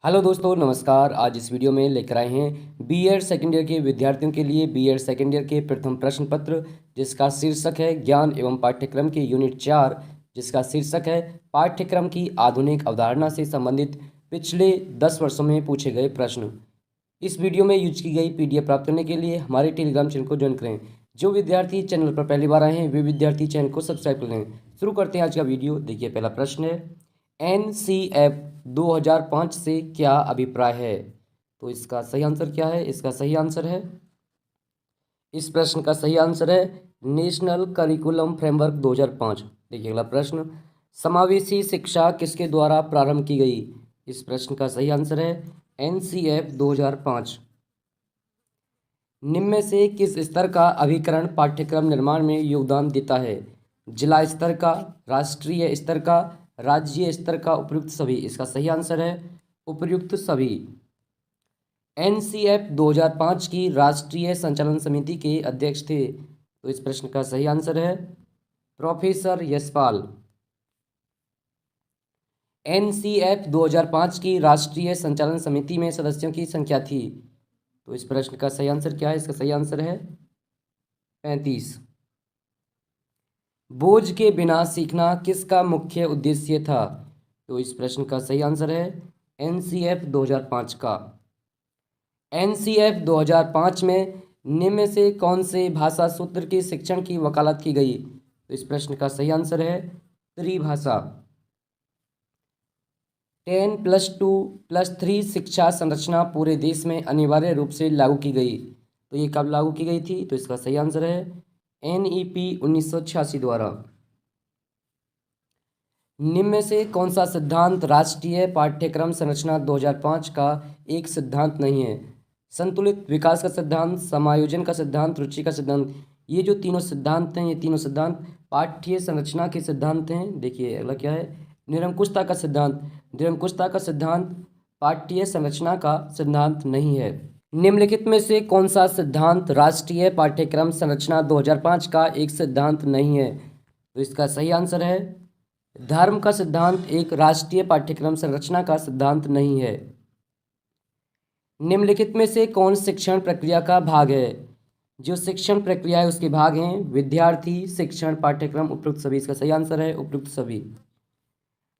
Hello दोस्तों, नमस्कार। आज इस वीडियो में लेकर आए हैं बीएड सेकेंड ईयर के विद्यार्थियों के लिए बीएड सेकेंड ईयर के प्रथम प्रश्न पत्र, जिसका शीर्षक है ज्ञान एवं पाठ्यक्रम के यूनिट 4, जिसका शीर्षक है पाठ्यक्रम की आधुनिक अवधारणा से संबंधित पिछले 10 वर्षों में पूछे गए प्रश्न। इस वीडियो में यूज की गई पीडीएफ प्राप्त करने के लिए हमारे टेलीग्राम चैनल को ज्वाइन करें। जो विद्यार्थी चैनल पर पहली बार आए हैं वे विद्यार्थी चैनल को सब्सक्राइब कर लें। शुरू करते हैं आज का वीडियो। देखिए, पहला प्रश्न है, एनसीएफ 2005 से क्या अभिप्राय है? तो इसका सही आंसर क्या है? इसका सही आंसर है, इस प्रश्न का सही आंसर है नेशनल करिकुलम फ्रेमवर्क 2005। देखिए अगला प्रश्न, समावेशी शिक्षा किसके द्वारा प्रारंभ की गई? इस प्रश्न का सही आंसर है एनसीएफ 2005। निम्न में से किस स्तर का अभिकरण पाठ्यक्रम निर्माण में योगदान देता है? जिला स्तर का, राष्ट्रीय स्तर का, राज्य स्तर का, उपयुक्त सभी? इसका सही आंसर है उपयुक्त सभी। एनसीएफ 2005 की राष्ट्रीय संचालन समिति के अध्यक्ष थे, तो इस प्रश्न का सही आंसर है प्रोफेसर यशपाल। एनसीएफ 2005 की राष्ट्रीय संचालन समिति में सदस्यों की संख्या थी, तो इस प्रश्न का सही आंसर क्या है? इसका सही आंसर है 35। बोझ के बिना सीखना किसका मुख्य उद्देश्य था? तो इस प्रश्न का सही आंसर है एनसीएफ 2005 का। एनसीएफ 2005 में निम्न में से कौन से भाषा सूत्र के शिक्षण की वकालत की गई? तो इस प्रश्न का सही आंसर है त्रिभाषा। 10+2+3 शिक्षा संरचना पूरे देश में अनिवार्य रूप से लागू की गई, तो ये कब लागू की गई थी? तो इसका सही आंसर है एनईपी 1986 द्वारा। निम्न में से कौन सा सिद्धांत राष्ट्रीय पाठ्यक्रम संरचना 2005 का एक सिद्धांत नहीं है? संतुलित विकास का सिद्धांत, समायोजन का सिद्धांत, रुचि का सिद्धांत। ये जो तीनों सिद्धांत हैं, ये तीनों सिद्धांत पाठ्य संरचना के सिद्धांत हैं। देखिए अगला क्या है, निरंकुशता का सिद्धांत। निरंकुशता का सिद्धांत पाठ्य संरचना का सिद्धांत नहीं है। निम्नलिखित में से कौन सा सिद्धांत राष्ट्रीय पाठ्यक्रम संरचना 2005 का एक सिद्धांत नहीं है? तो इसका सही आंसर है धर्म का सिद्धांत एक राष्ट्रीय पाठ्यक्रम संरचना का सिद्धांत नहीं है। निम्नलिखित में से कौन शिक्षण प्रक्रिया का भाग है? जो शिक्षण प्रक्रिया है उसके भाग हैं विद्यार्थी, शिक्षण, पाठ्यक्रम, उपयुक्त सभी। इसका सही आंसर है उपयुक्त सभी।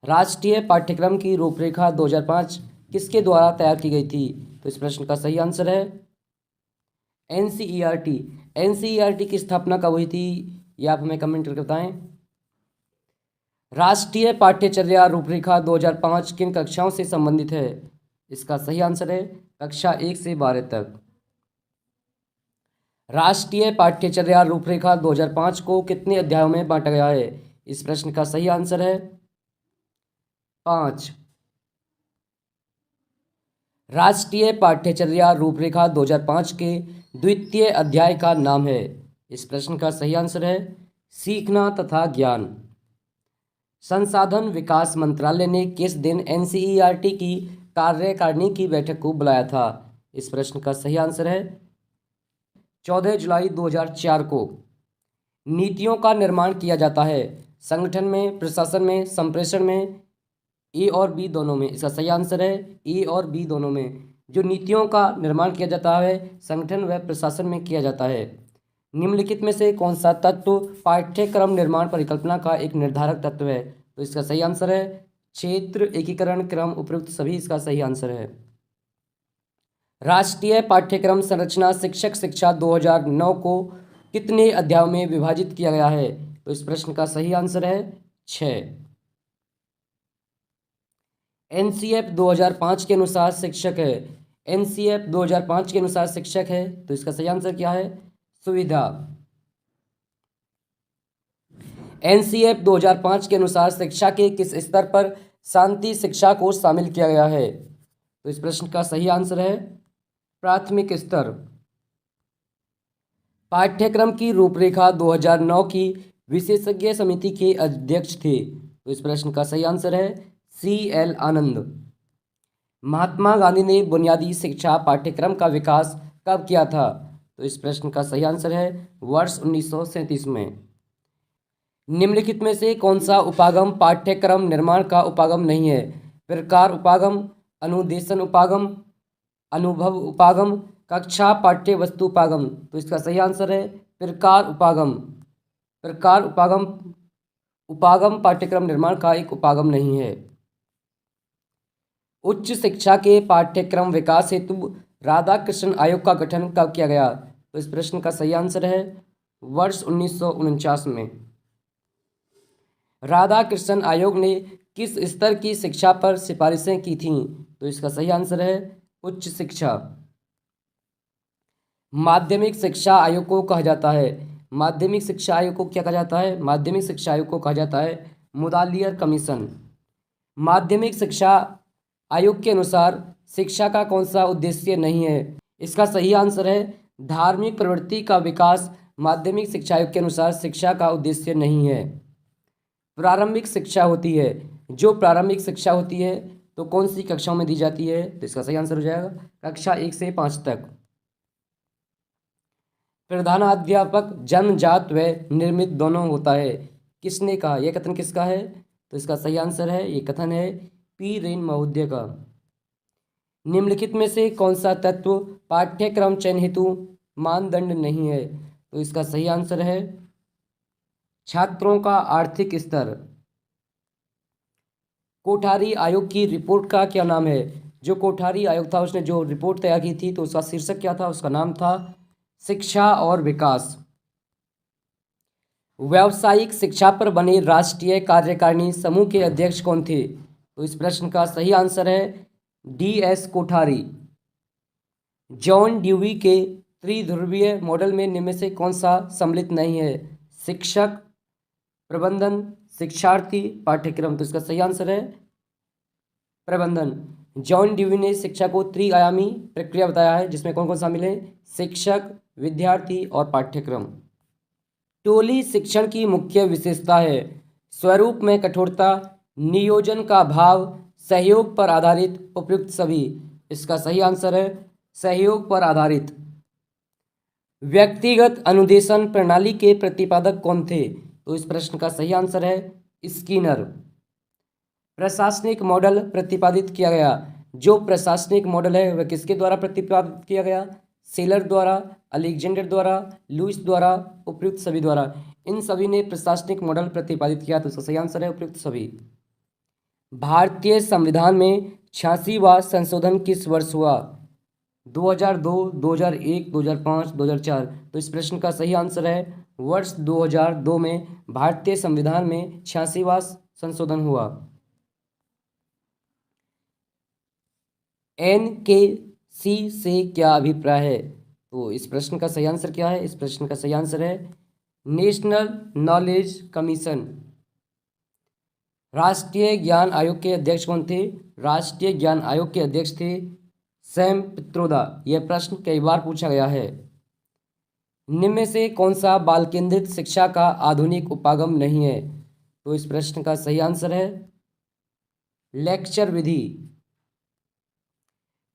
राष्ट्रीय पाठ्यक्रम की रूपरेखा 2005 किसके द्वारा तैयार की गई थी? तो इस प्रश्न का सही आंसर है एनसीईआरटी। एनसीईआरटी की स्थापना कब हुई थी? ये आप हमें कमेंट करके बताएं। राष्ट्रीय पाठ्यचर्या रूपरेखा 2005 किन कक्षाओं से संबंधित है? इसका सही आंसर है कक्षा 1 से 12 तक। राष्ट्रीय पाठ्यचर्या रूपरेखा 2005 को कितने अध्यायों में बांटा गया है? इस प्रश्न का सही आंसर है 5। राष्ट्रीय पाठ्यचर्या रूपरेखा 2005 के द्वितीय अध्याय का नाम है? इस प्रश्न का सही आंसर है सीखना तथा ज्ञान। संसाधन विकास मंत्रालय ने किस दिन एनसीईआरटी की कार्यकारिणी की बैठक को बुलाया था? इस प्रश्न का सही आंसर है 14 जुलाई 2004 को। नीतियों का निर्माण किया जाता है संगठन में, प्रशासन में, संप्रेषण में, ए और बी दोनों में? इसका सही आंसर है ए और बी दोनों में। जो नीतियों का निर्माण किया जाता है संगठन व प्रशासन में किया जाता है। निम्नलिखित में से कौन सा तत्व पाठ्यक्रम निर्माण परिकल्पना का एक निर्धारक तत्व है? तो इसका सही आंसर है क्षेत्र, एकीकरण, क्रम, उपयुक्त सभी। इसका सही आंसर है। राष्ट्रीय पाठ्यक्रम संरचना शिक्षक शिक्षा 2009 को कितने अध्यायों में विभाजित किया गया है? तो इस प्रश्न का सही आंसर है 6। एनसीएफ 2005 के अनुसार शिक्षक है। एनसीएफ 2005 के अनुसार शिक्षक है, तो इसका सही आंसर क्या है सुविधा। एनसीएफ 2005 के अनुसार शिक्षा के किस स्तर पर शांति शिक्षा को शामिल किया गया है? तो इस प्रश्न का सही आंसर है प्राथमिक स्तर। पाठ्यक्रम की रूपरेखा 2009 की विशेषज्ञ समिति के अध्यक्ष थे, तो इस प्रश्न का सही आंसर है CL आनंद। महात्मा गांधी ने बुनियादी शिक्षा पाठ्यक्रम का विकास कब किया था? तो इस प्रश्न का सही आंसर है वर्ष 1937 में। निम्नलिखित में से कौन सा उपागम पाठ्यक्रम निर्माण का उपागम नहीं है? प्रकार उपागम, अनुदेशन उपागम, अनुभव उपागम, कक्षा पाठ्य वस्तु उपागम। तो इसका सही आंसर है प्रकार उपागम। प्रकार उपागम, उपागम पाठ्यक्रम निर्माण का एक उपागम नहीं है। उच्च शिक्षा के पाठ्यक्रम विकास हेतु राधाकृष्ण आयोग का गठन कब किया गया? तो इस प्रश्न का सही आंसर है वर्ष 1949 में। राधाकृष्ण आयोग ने किस स्तर की शिक्षा पर सिफारिशें की थीं? तो इसका सही आंसर है उच्च शिक्षा। माध्यमिक शिक्षा आयोग को कहा जाता है, माध्यमिक शिक्षा आयोग को क्या कहा जाता है? माध्यमिक शिक्षा आयोग को कहा जाता है मुदालियर कमीशन। माध्यमिक शिक्षा आयोग के अनुसार शिक्षा का कौन सा उद्देश्य नहीं है? इसका सही आंसर है धार्मिक प्रवृत्ति का विकास माध्यमिक शिक्षा आयोग के अनुसार शिक्षा का उद्देश्य नहीं है। प्रारंभिक शिक्षा होती है, जो प्रारंभिक शिक्षा होती है तो कौन सी कक्षाओं में दी जाती है? तो इसका सही आंसर हो जाएगा कक्षा 1 से 5 तक। प्रधानाध्यापक जन्मजात व निर्मित दोनों होता है, किसने कहा? यह कथन किसका है? तो इसका सही आंसर है, ये कथन है पी रेन महोदय का। निम्नलिखित में से कौन सा तत्व पाठ्यक्रम चयन हेतु मानदंड नहीं है? तो इसका सही आंसर है छात्रों का आर्थिक स्तर। कोठारी आयोग की रिपोर्ट का क्या नाम है? जो कोठारी आयोग था उसने जो रिपोर्ट तैयार की थी तो उसका शीर्षक क्या था? उसका नाम था शिक्षा और विकास। व्यावसायिक शिक्षा पर बने राष्ट्रीय कार्यकारिणी समूह के अध्यक्ष कौन थे? तो इस प्रश्न का सही आंसर है DS कोठारी। जॉन ड्यूवी के त्रिध्रुवीय मॉडल में निम्न में से कौन सा सम्मिलित नहीं है? शिक्षक, प्रबंधन, शिक्षार्थी, पाठ्यक्रम। तो इसका सही आंसर है प्रबंधन। जॉन ड्यूवी ने शिक्षा को त्रिआयामी प्रक्रिया बताया है जिसमें कौन कौन शामिल है? शिक्षक, विद्यार्थी और पाठ्यक्रम। टोली शिक्षण की मुख्य विशेषता है स्वरूप में कठोरता, नियोजन का भाव, सहयोग पर आधारित, उपयुक्त सभी। इसका सही आंसर है सहयोग पर आधारित। व्यक्तिगत अनुदेशन प्रणाली के प्रतिपादक कौन थे? तो इस प्रश्न का सही आंसर है स्किनर। प्रशासनिक मॉडल प्रतिपादित किया गया, जो प्रशासनिक मॉडल है वह किसके द्वारा प्रतिपादित किया गया? सेलर द्वारा, अलेक्जेंडर द्वारा, लुइस द्वारा, उपयुक्त सभी द्वारा। इन सभी ने प्रशासनिक मॉडल प्रतिपादित किया, तो इसका सही आंसर है उपयुक्त सभी। भारतीय संविधान में 86वां संशोधन किस वर्ष हुआ? 2002, 2001, 2005, 2004। तो इस प्रश्न का सही आंसर है वर्ष 2002 में भारतीय संविधान में 86वां संशोधन हुआ। NKC से क्या अभिप्राय है? तो इस प्रश्न का सही आंसर क्या है? इस प्रश्न का सही आंसर है नेशनल नॉलेज कमीशन। राष्ट्रीय ज्ञान आयोग के अध्यक्ष कौन थे? राष्ट्रीय ज्ञान आयोग के अध्यक्ष थे सैम पित्रोदा। यह प्रश्न कई बार पूछा गया है। निम्न में से कौन सा बाल केंद्रित शिक्षा का आधुनिक उपागम नहीं है? तो इस प्रश्न का सही आंसर है लेक्चर विधि।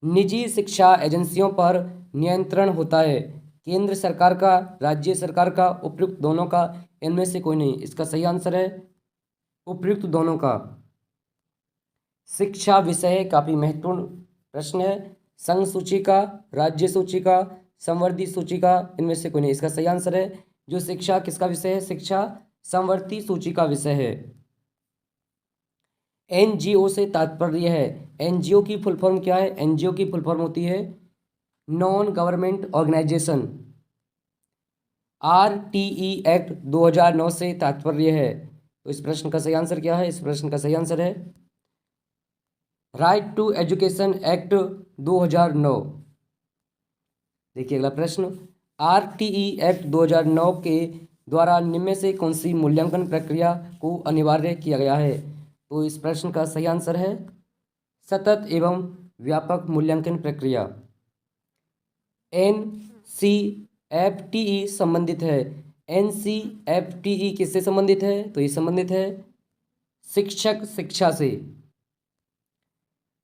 निजी शिक्षा एजेंसियों पर नियंत्रण होता है केंद्र सरकार का, राज्य सरकार का, उपयुक्त दोनों का, इनमें से कोई नहीं। इसका सही आंसर है उपयुक्त दोनों का। शिक्षा विषय काफी महत्वपूर्ण प्रश्न है। संघ सूची का, राज्य सूची का, संवर्धी सूची का, इनमें से कोई नहीं। इसका सही आंसर है जो शिक्षा किसका विषय है? शिक्षा संवर्ती सूची का विषय है। NGO से तात्पर्य है, NGO की फुल फॉर्म क्या है? NGO की फुल फॉर्म होती है non government organisation. RTE act 2009 से तात्पर्य है। तो इस प्रश्न का सही आंसर क्या है? इस प्रश्न का सही आंसर है राइट टू एजुकेशन एक्ट 2009। देखिए अगला प्रश्न, RTE एक्ट 2009 के द्वारा निम्न में से कौन सी मूल्यांकन प्रक्रिया को अनिवार्य किया गया है? तो इस प्रश्न का सही आंसर है सतत एवं व्यापक मूल्यांकन प्रक्रिया। NCFTE संबंधित है। NCFTE किससे संबंधित है? तो ये संबंधित है शिक्षक शिक्षा से।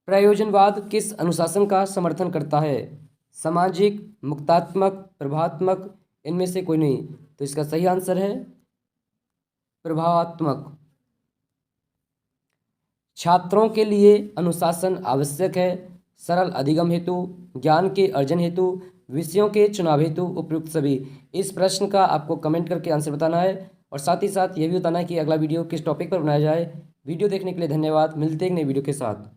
प्रयोजनवाद किस अनुशासन का समर्थन करता है? सामाजिक, मुक्तात्मक, प्रभावात्मक, इनमें से कोई नहीं। तो इसका सही आंसर है प्रभावात्मक। छात्रों के लिए अनुशासन आवश्यक है, सरल अधिगम हेतु, ज्ञान के अर्जन हेतु, विषयों के चुनाव हेतु, उपयुक्त सभी। इस प्रश्न का आपको कमेंट करके आंसर बताना है और साथ ही साथ ये भी बताना है कि अगला वीडियो किस टॉपिक पर बनाया जाए। वीडियो देखने के लिए धन्यवाद। मिलते हैं एक नई वीडियो के साथ।